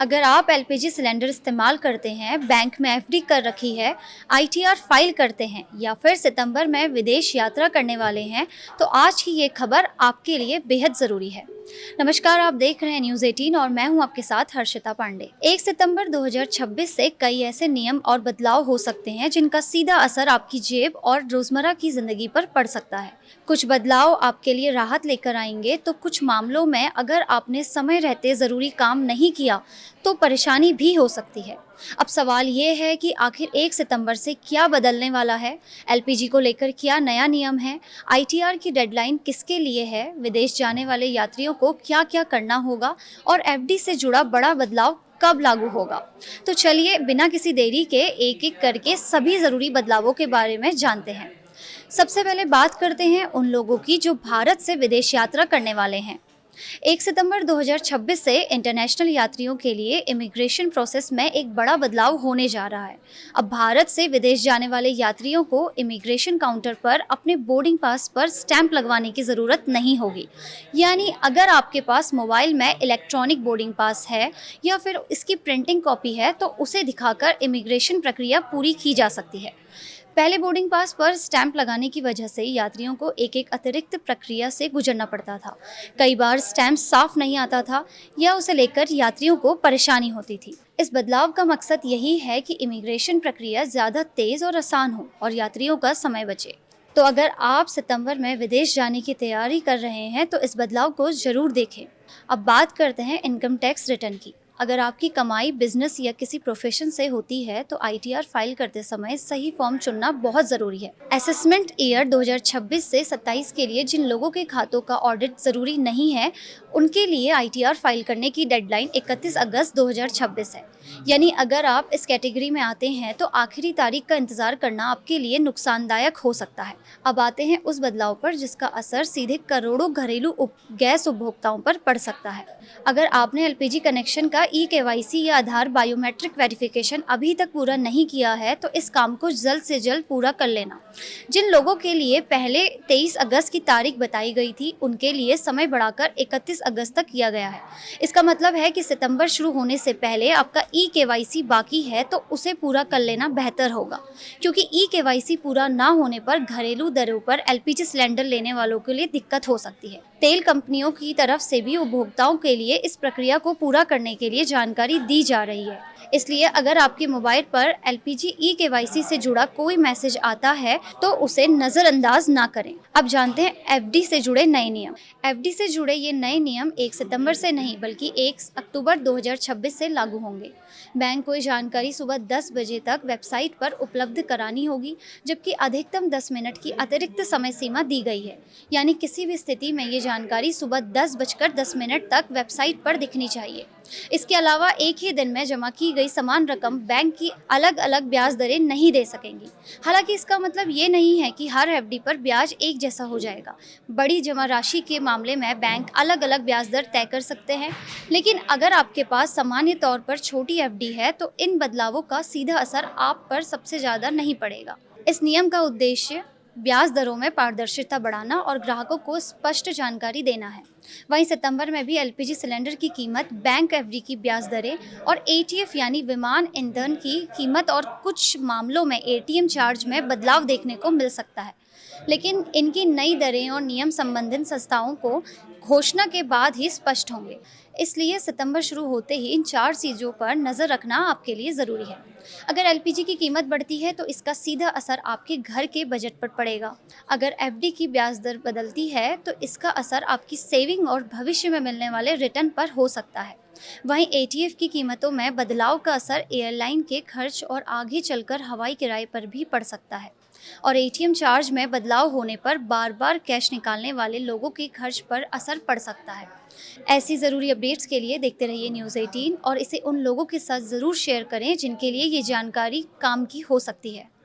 अगर आप LPG cylinder इस्तेमाल करते हैं, बैंक में एफडी कर रखी है, आईटीआर फाइल करते हैं या फिर सितंबर में विदेश यात्रा करने वाले हैं, तो आज की ये खबर आपके लिए बेहद ज़रूरी है। नमस्कार, आप देख रहे हैं न्यूज़ 18 और मैं हूं आपके साथ हर्षिता पांडे। 1 सितंबर 2026 से कई ऐसे नियम और बदलाव हो सकते हैं जिनका सीधा असर आपकी जेब और रोज़मर्रा की ज़िंदगी पर पड़ सकता है। कुछ बदलाव आपके लिए राहत लेकर आएंगे, तो कुछ मामलों में अगर आपने समय रहते ज़रूरी काम नहीं किया तो परेशानी भी हो सकती है। अब सवाल ये है कि आखिर 1 सितंबर से क्या बदलने वाला है? एलपीजी को लेकर क्या नया नियम है? आईटीआर की डेडलाइन किसके लिए है? विदेश जाने वाले यात्रियों को क्या-क्या करना होगा? और एफडी से जुड़ा बड़ा बदलाव कब लागू होगा? तो चलिए बिना किसी देरी के एक-एक करके सभी ज़रूरी बदलावों के बारे में जानते हैं। सबसे पहले बात करते हैं उन लोगों की जो भारत से विदेश यात्रा करने वाले हैं। 1 सितंबर 2026 से इंटरनेशनल यात्रियों के लिए इमिग्रेशन प्रोसेस में एक बड़ा बदलाव होने जा रहा है। अब भारत से विदेश जाने वाले यात्रियों को इमिग्रेशन काउंटर पर अपने बोर्डिंग पास पर स्टैंप लगवाने की ज़रूरत नहीं होगी। यानी अगर आपके पास मोबाइल में इलेक्ट्रॉनिक बोर्डिंग पास है या फिर इसकी प्रिंटिंग कॉपी है, तो उसे दिखाकर इमिग्रेशन प्रक्रिया पूरी की जा सकती है। पहले बोर्डिंग पास पर स्टैंप लगाने की वजह से यात्रियों को एक अतिरिक्त प्रक्रिया से गुजरना पड़ता था। कई बार स्टैंप साफ नहीं आता था या उसे लेकर यात्रियों को परेशानी होती थी। इस बदलाव का मकसद यही है कि इमिग्रेशन प्रक्रिया ज़्यादा तेज़ और आसान हो और यात्रियों का समय बचे। तो अगर आप सितंबर में विदेश जाने की तैयारी कर रहे हैं तो इस बदलाव को ज़रूर देखें। अब बात करते हैं इनकम टैक्स रिटर्न की। अगर आपकी कमाई बिजनेस या किसी प्रोफेशन से होती है तो आईटीआर फाइल करते समय सही फॉर्म चुनना बहुत ज़रूरी है। असेसमेंट ईयर 2026 से 27 के लिए जिन लोगों के खातों का ऑडिट ज़रूरी नहीं है, उनके लिए आईटीआर फाइल करने की डेडलाइन 31 अगस्त 2026 है। यानी अगर आप इस कैटेगरी में आते हैं तो आखिरी तारीख का इंतज़ार करना आपके लिए नुकसानदायक हो सकता है। अब आते हैं उस बदलाव पर जिसका असर सीधे करोड़ों घरेलू गैस उपभोक्ताओं पर पड़ सकता है। अगर आपने एलपीजी कनेक्शन का ई-केवाईसी या आधार बायोमेट्रिक वेरिफिकेशन अभी तक पूरा नहीं किया है तो इस काम को जल्द से जल्द पूरा कर लेना। जिन लोगों के लिए पहले 23 अगस्त की तारीख बताई गई थी, उनके लिए समय बढ़ाकर 31 अगस्त तक किया गया है। इसका मतलब है कि सितंबर शुरू होने से पहले आपका ई-केवाईसी बाकी है तो उसे पूरा कर लेना बेहतर होगा, क्योंकि ई-केवाईसी पूरा ना होने पर घरेलू दरों पर एलपीजी सिलेंडर लेने वालों के लिए दिक्कत हो सकती है। तेल कंपनियों की तरफ से भी उपभोक्ताओं के लिए इस प्रक्रिया को पूरा करने के लिए जानकारी दी जा रही है। इसलिए अगर आपके मोबाइल पर एलपीजी ई-केवाईसी से जुड़ा कोई मैसेज आता है तो उसे नज़रअंदाज ना करें। अब जानते हैं एफडी से जुड़े नए नियम। एफडी से जुड़े ये नए नियम 1 सितंबर से नहीं बल्कि 1 अक्टूबर 2026 से लागू होंगे। बैंक को ये जानकारी सुबह 10 बजे तक वेबसाइट पर उपलब्ध करानी होगी, जबकि अधिकतम 10 मिनट की अतिरिक्त समय सीमा दी गई है। यानी किसी भी स्थिति में ये जानकारी सुबह 10:10 तक वेबसाइट पर दिखनी चाहिए। इसके अलावा एक ही दिन में जमा की गई समान रकम बैंक की अलग अलग ब्याज दरें नहीं दे सकेंगी। हालांकि इसका मतलब ये नहीं है कि हर एफडी पर ब्याज एक जैसा हो जाएगा। बड़ी जमा राशि के मामले में बैंक अलग अलग ब्याज दर तय कर सकते हैं, लेकिन अगर आपके पास सामान्य तौर पर छोटी एफडी है तो इन बदलावों का सीधा असर आप पर सबसे ज़्यादा नहीं पड़ेगा। इस नियम का उद्देश्य ब्याज दरों में पारदर्शिता बढ़ाना और ग्राहकों को स्पष्ट जानकारी देना है। वहीं सितंबर में भी एलपीजी सिलेंडर की कीमत, बैंक एफडी की ब्याज दरें और एटीएफ यानी विमान ईंधन की कीमत और कुछ मामलों में एटीएम चार्ज में बदलाव देखने को मिल सकता है। लेकिन इनकी नई दरें और नियम संबंधित संस्थाओं को घोषणा के बाद ही स्पष्ट होंगे। इसलिए सितंबर शुरू होते ही इन 4 चीज़ों पर नज़र रखना आपके लिए ज़रूरी है। अगर एलपीजी की कीमत बढ़ती है तो इसका सीधा असर आपके घर के बजट पर पड़ेगा। अगर एफडी की ब्याज दर बदलती है तो इसका असर आपकी सेविंग और भविष्य में मिलने वाले रिटर्न पर हो सकता है। वहीं एटीएफ की कीमतों में बदलाव का असर एयरलाइन के खर्च और आगे चलकर हवाई किराए पर भी पड़ सकता है। और एटीएम चार्ज में बदलाव होने पर बार बार कैश निकालने वाले लोगों के खर्च पर असर पड़ सकता है। ऐसी ज़रूरी अपडेट्स के लिए देखते रहिए न्यूज़ 18 और इसे उन लोगों के साथ ज़रूर शेयर करें जिनके लिए ये जानकारी काम की हो सकती है।